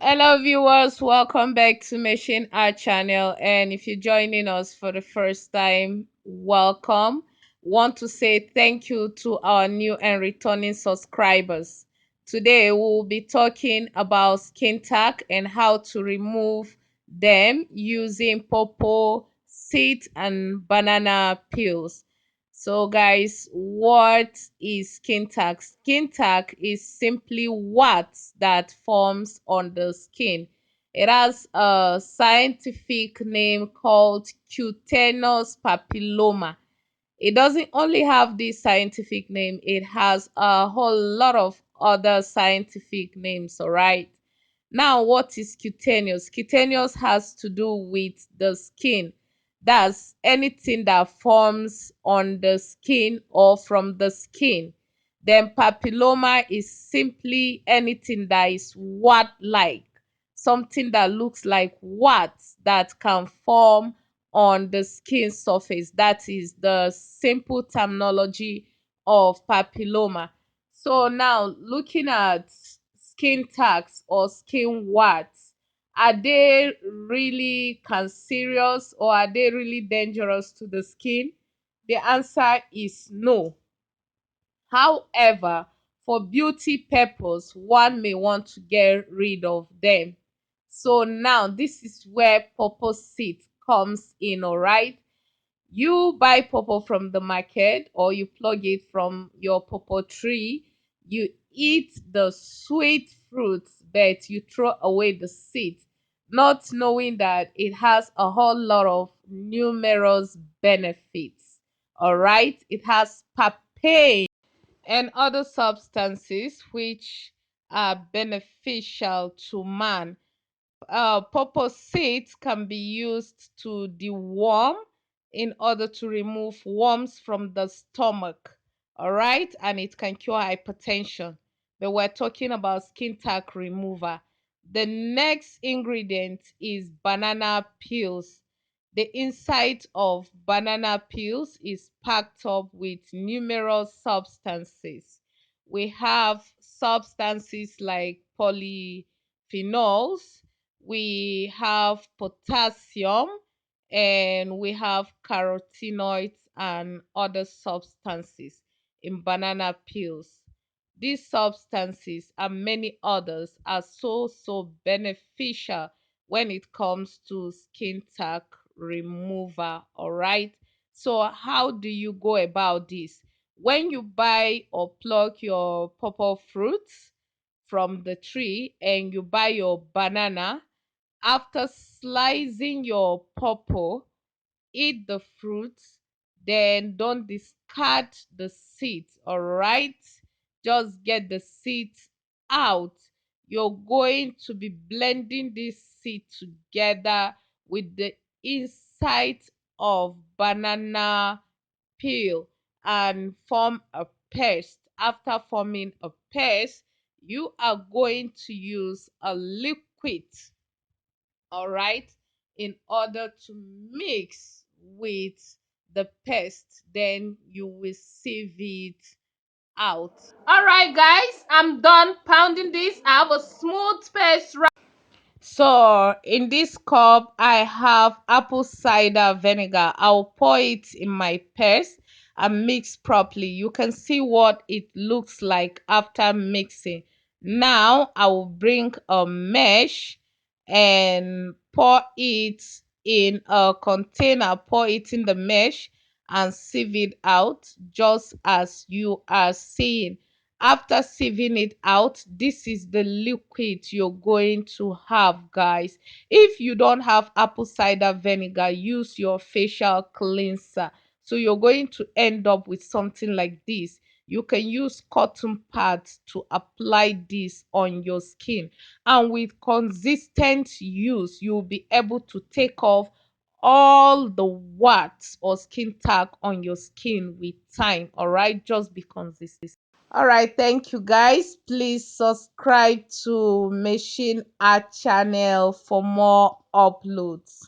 Hello viewers, welcome back to Machine Art Channel, and if you're joining us for the first time, welcome. Want to say thank you to our new and returning subscribers. Today we'll be talking about skin tag and how to remove them using pawpaw seed and banana peels. So guys, what is skin tag? Skin tag is simply wax that forms on the skin. It has a scientific name called cutaneous papilloma. It doesn't only have this scientific name, it has a whole lot of other scientific names, all right? Now, what is cutaneous? Cutaneous has to do with the skin. That's anything that forms on the skin or from the skin. Then papilloma is simply anything that is what like, something that looks like what that can form on the skin surface. That is the simple terminology of papilloma. So now looking at skin tags or skin warts, are they really cancerous or are they really dangerous to the skin? The answer is no. However, for beauty purpose, one may want to get rid of them. So now this is where purpose seed comes in, all right? You buy pawpaw from the market or you plug it from your pawpaw tree. You eat the sweet fruits, but you throw away the seeds, not knowing that it has a whole lot of numerous benefits. All right, it has papain and other substances which are beneficial to man. Pawpaw seeds can be used to deworm in order to remove worms from the stomach. All right, and it can cure hypertension. But we're talking about skin tag remover. The next ingredient is banana peels. The inside of banana peels is packed up with numerous substances. We have substances like polyphenols, we have potassium, and we have carotenoids and other substances in banana peels. These substances and many others are so beneficial when it comes to skin tag remover. All right. So how do you go about this? When you buy or pluck your pawpaw fruits from the tree and you buy your banana, after slicing your pawpaw, eat the fruits, then don't discard the seeds, all right? Just get the seeds out. You're going to be blending this seed together with the inside of banana peel and form a paste. After forming a paste, you are going to use a liquid, all right, in order to mix with the paste. Then you will sieve it out. All right, guys, I'm done pounding this. I have a smooth paste. So in this cup, I have apple cider vinegar. I'll pour it in my paste and mix properly. You can see what it looks like after mixing. Now I will bring a mesh and pour it in a container. Pour it in the mesh and sieve it out just as you are seeing. After sieving it out, this is the liquid you're going to have, guys. If you don't have apple cider vinegar, use your facial cleanser. So you're going to end up with something like this. You can use cotton pads to apply this on your skin, and with consistent use you'll be able to take off all the warts or skin tag on your skin with time. All right, just be consistent. All right, thank you guys. Please subscribe to Machine Art Channel for more uploads.